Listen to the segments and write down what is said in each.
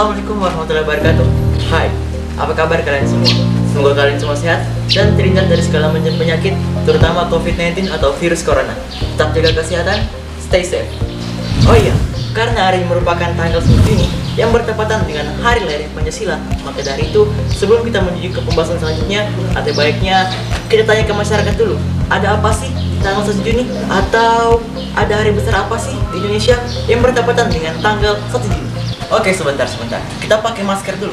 Assalamualaikum warahmatullahi wabarakatuh. Hai, apa kabar kalian semua? Semoga kalian semua sehat dan terhindar dari segala macam penyakit, terutama COVID-19 atau virus corona. Tetap jaga kesehatan, stay safe. Oh iya, karena hari ini merupakan tanggal 1 Juni yang bertepatan dengan Hari Lahir Pancasila, maka dari itu, sebelum kita menuju ke pembahasan selanjutnya, ada baiknya kita tanya ke masyarakat dulu. Ada apa sih tanggal 1 Juni? Atau ada hari besar apa sih di Indonesia yang bertepatan dengan tanggal 1 Juni? Oke, sebentar. Kita pakai masker dulu.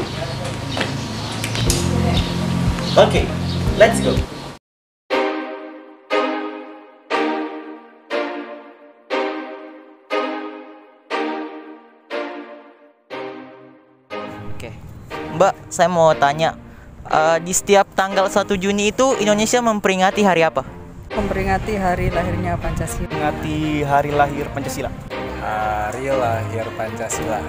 Oke, let's go. Oke, Mbak, saya mau tanya, di setiap tanggal 1 Juni itu Indonesia memperingati hari apa? Memperingati hari lahirnya Pancasila. Memperingati hari lahir Pancasila. Hari lahir Pancasila.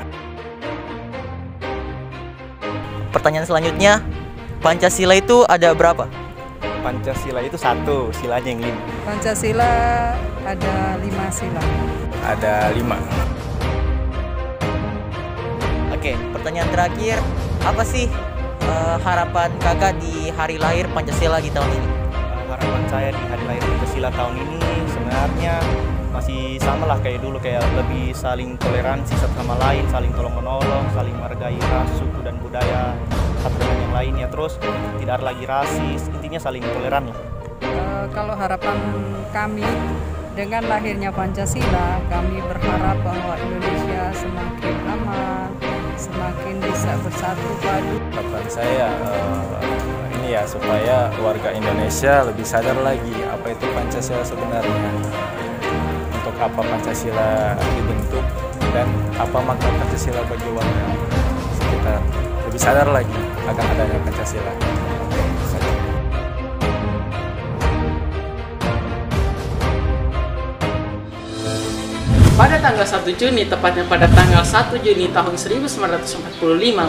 Pertanyaan selanjutnya, Pancasila itu ada berapa? Pancasila itu satu, silanya yang 5. Pancasila ada 5 sila. Ada 5. Oke, pertanyaan terakhir, apa sih harapan kakak di hari lahir Pancasila di tahun ini? Harapan saya di hari lahir Pancasila tahun ini sebenarnya masih sama lah kayak dulu, kayak lebih saling toleransi satu sama lain, saling tolong menolong, saling menghargai ras, suku dan budaya satu dengan yang lainnya, terus tidak ada lagi rasis, intinya saling toleran lah. Kalau harapan kami dengan lahirnya Pancasila, kami berharap bahwa Indonesia semakin aman, semakin bisa bersatu padu. Harapan saya ini ya, supaya warga Indonesia lebih sadar lagi apa itu Pancasila sebenarnya, untuk apa Pancasila dibentuk dan apa makna Pancasila bagi warga sekitar, lebih sadar lagi akan adanya Pancasila. Pada tanggal 1 Juni, tepatnya pada tanggal 1 Juni tahun 1945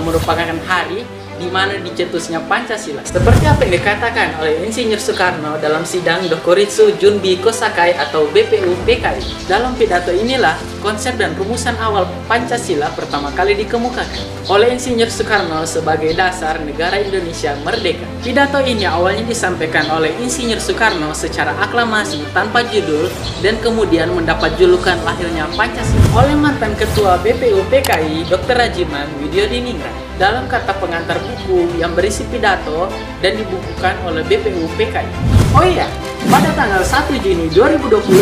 merupakan hari di mana dicetusnya Pancasila. Seperti apa yang dikatakan oleh Insinyur Soekarno dalam sidang Dokuritsu Junbi Kosakai atau BPU PKI. Dalam pidato inilah konsep dan rumusan awal Pancasila pertama kali dikemukakan oleh Insinyur Soekarno sebagai dasar negara Indonesia merdeka. Pidato ini awalnya disampaikan oleh Insinyur Soekarno secara aklamasi tanpa judul dan kemudian mendapat julukan lahirnya Pancasila oleh mantan Ketua BPU PKI Dr. Rajiman Widyodiningrat dalam kata pengantar buku yang berisi pidato dan dibukukan oleh BPU PKI. Oh iya, pada tanggal 1 Juni 2021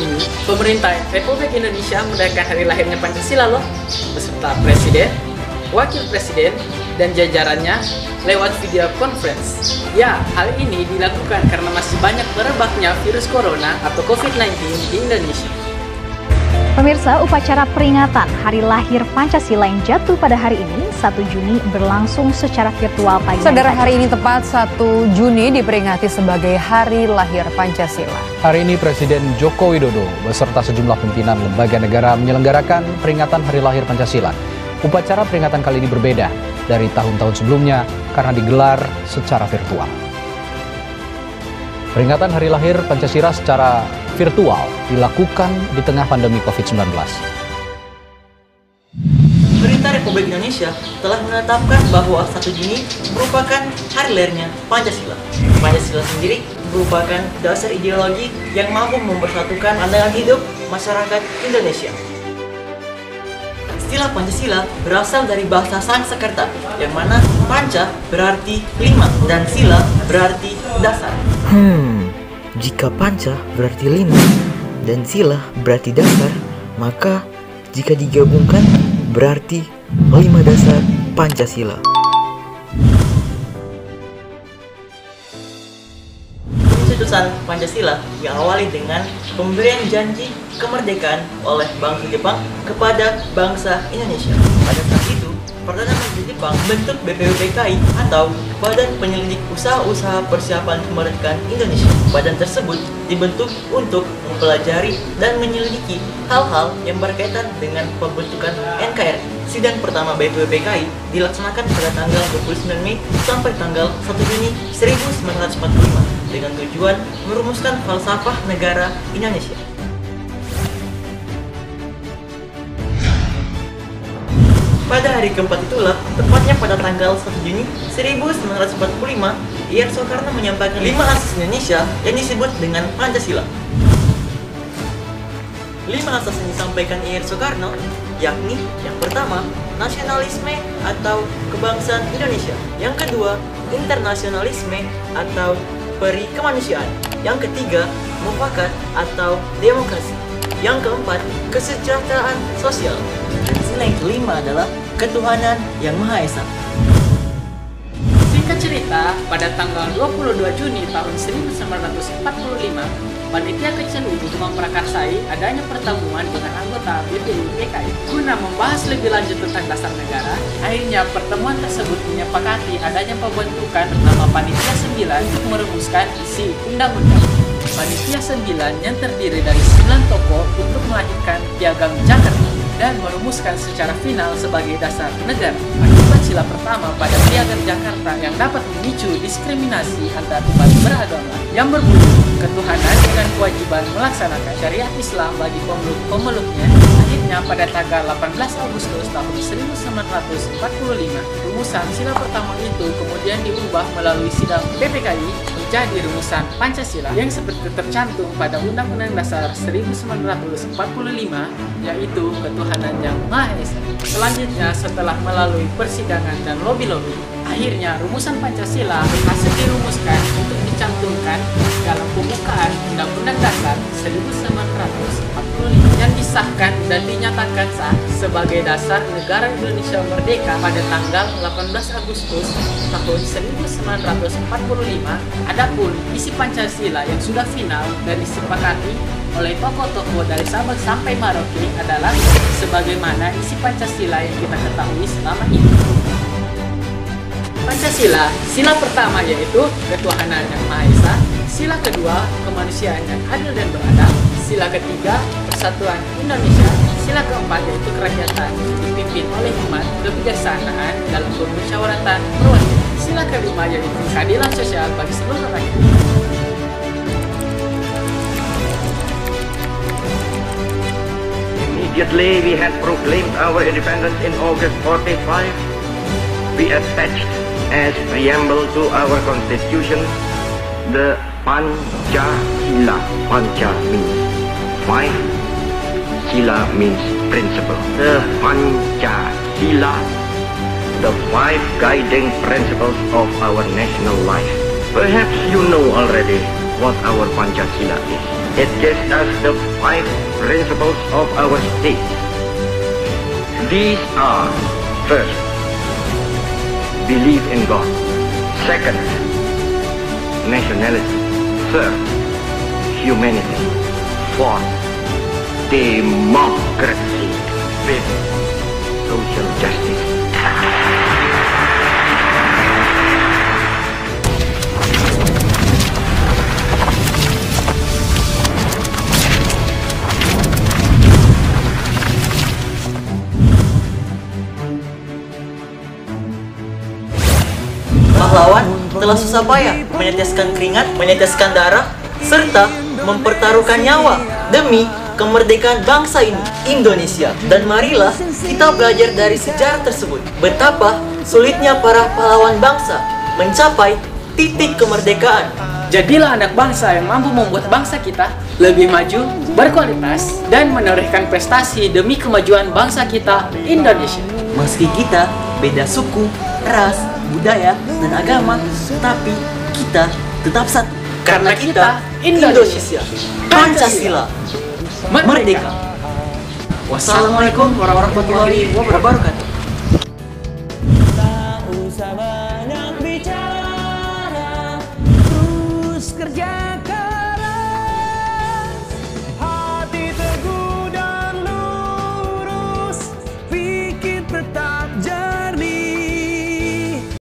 ini, pemerintah Republik Indonesia merayakan hari lahirnya Pancasila loh, beserta Presiden, Wakil Presiden, dan jajarannya lewat video conference. Ya, hal ini dilakukan karena masih banyak merebaknya virus corona atau COVID-19 di Indonesia. Pemirsa, upacara peringatan Hari Lahir Pancasila yang jatuh pada hari ini, 1 Juni, berlangsung secara virtual pagi. Saudara, hari ini tepat 1 Juni diperingati sebagai Hari Lahir Pancasila. Hari ini Presiden Joko Widodo beserta sejumlah pimpinan lembaga negara menyelenggarakan peringatan Hari Lahir Pancasila. Upacara peringatan kali ini berbeda dari tahun-tahun sebelumnya karena digelar secara virtual. Peringatan Hari Lahir Pancasila secara virtual dilakukan di tengah pandemi COVID-19. Pemerintah Republik Indonesia telah menetapkan bahwa 1 Juni merupakan hari lahirnya Pancasila. Pancasila sendiri merupakan dasar ideologi yang mampu mempersatukan pandangan hidup masyarakat Indonesia. Istilah Pancasila berasal dari bahasa Sanskerta, yang mana panca berarti 5 dan sila berarti dasar. Jika panca berarti 5 dan sila berarti dasar, maka jika digabungkan berarti 5 dasar Pancasila. Pencetusan Pancasila diawali dengan pemberian janji kemerdekaan oleh bangsa Jepang kepada bangsa Indonesia. Pada saat itu, Perdana Menteri Jepang membentuk BPU PKI atau Badan Penyelidik Usaha-Usaha Persiapan Kemerdekaan Indonesia. Badan tersebut dibentuk untuk mempelajari dan menyelidiki hal-hal yang berkaitan dengan pembentukan NKRI. Sidang pertama BPU PKI dilaksanakan pada tanggal 29 Mei sampai tanggal 1 Juni 1945 dengan tujuan merumuskan falsafah negara Indonesia. Pada hari keempat itulah, tepatnya pada tanggal 1 Juni 1945, Ir Soekarno menyampaikan 5 asas Indonesia yang disebut dengan Pancasila. 5 asas yang disampaikan Ir Soekarno yakni yang pertama, nasionalisme atau kebangsaan Indonesia. Yang kedua, internasionalisme atau peri kemanusiaan. Yang ketiga, mufakat atau demokrasi. Yang keempat, kesejahteraan sosial. Dan sila yang kelima adalah ketuhanan yang Maha Esa. Singkat cerita, pada tanggal 22 Juni tahun 1945, Panitia Kecil untuk memprakarsai adanya pertemuan dengan anggota BPI-PKI guna membahas lebih lanjut tentang dasar negara. Akhirnya pertemuan tersebut menyepakati adanya pembentukan nama Panitia 9 untuk merumuskan isi undang-undang. Panitia 9 yang terdiri dari 9 tokoh untuk melahirkan Piagam Jakarta dan merumuskan secara final sebagai dasar negara. Akibat sila pertama pada Piagam Jakarta yang dapat memicu diskriminasi antar umat beragama yang berbunyi ketuhanan dengan kewajiban melaksanakan syariat Islam bagi pemeluk-pemeluknya. Akhirnya pada tanggal 18 Agustus tahun 1945, rumusan sila pertama itu kemudian diubah melalui sidang PPKI menjadi rumusan Pancasila yang seperti tercantum pada Undang-Undang Dasar 1945, yaitu ketuhanan yang Maha Esa. Selanjutnya, setelah melalui persidangan dan lobi-lobi, akhirnya rumusan Pancasila berhasil dirumuskan untuk dicantumkan dalam pembukaan Undang-Undang Dasar 1945 yang disahkan dan dinyatakan sah sebagai dasar negara Indonesia merdeka pada tanggal 18 Agustus tahun 1945. Adapun isi Pancasila yang sudah final dan disepakati oleh tokoh-tokoh dari Sabang sampai Merauke adalah sebagaimana isi Pancasila yang kita ketahui selama ini. Pancasila, sila pertama yaitu ketuhanan yang Maha Esa, sila kedua kemanusiaan yang adil dan beradab, sila ketiga persatuan Indonesia, sila keempat yaitu kerakyatan dipimpin oleh umat, kebijaksanaan dalam permusyawaratan perwakilan, sila kelima yaitu keadilan sosial bagi seluruh rakyat. Immediately we had proclaimed our independence in August 45. We attached as preamble to our constitution the Pancasila. Panca means 5, Sila means principle. The Pancasila, the 5 guiding principles of our national life. Perhaps you know already what our Pancasila is. It gives us the 5 principles of our state. These are: first, believe in God; second, nationality; third, humanity; fourth, democracy; fifth, social justice. Pahlawan telah susah payah meneteskan keringat, meneteskan darah, serta mempertaruhkan nyawa demi kemerdekaan bangsa ini, Indonesia. Dan marilah kita belajar dari sejarah tersebut, betapa sulitnya para pahlawan bangsa mencapai titik kemerdekaan. Jadilah anak bangsa yang mampu membuat bangsa kita lebih maju, berkualitas, dan menorehkan prestasi demi kemajuan bangsa kita, Indonesia. Meski kita beda suku, ras, budaya, dan agama, tapi kita tetap satu. Karena kita Indonesia, Pancasila, merdeka. Wassalamualaikum warahmatullahi wabarakatuh.